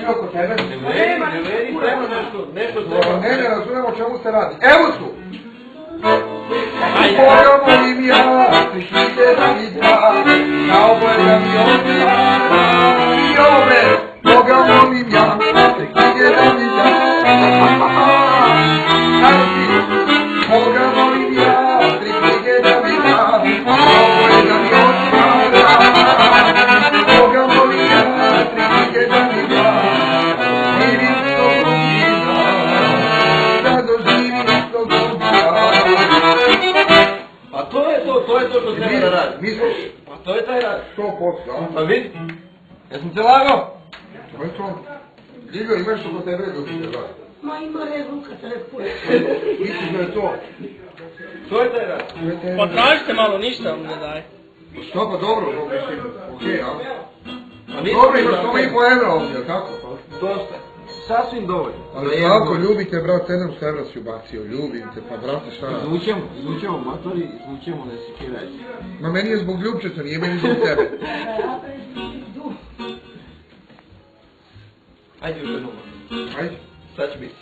došli oko tebe? Ne vredi, treba nešto treba. Ne razumijem o čemu se radi. Evo su! Boga molim ja, prišlite da mi da, na oboje da mi otvara. I ove, Boga molim ja, prišlite da mi da. Boga molim ja, prišlite da mi da, na oboje da mi otvara. Boga molim ja, prišlite da mi da, živim što drugima, da doživim što drugima. Pa to je to što treba da radi. Misliš? Pa to je taj rad. 100%, a? Pa vidi, jesam te lagao? To je to. Ljigo, imaš što kod tebe ljudi se radi. Ma ima rezuka telefona. Misliš da je to? To je taj rad. Pa tražite malo, ništa vam ne daje. Šta pa dobro, mislim, okej, a? Pa nisam Dobro, ti imaš za 100,5 evra ovdje, jel tako? Dosta. Sasvim dovoljno. Ali Slavko, ljubite, brat, 700 evra si ubacio, ljubim te, pa brate, šta? Izvučemo matori, izvučemo ne sikiraj. Ma meni je zbog ljubčeca, nije meni zbog tebe. Ajde još jednom. Ajde. Sad će biti.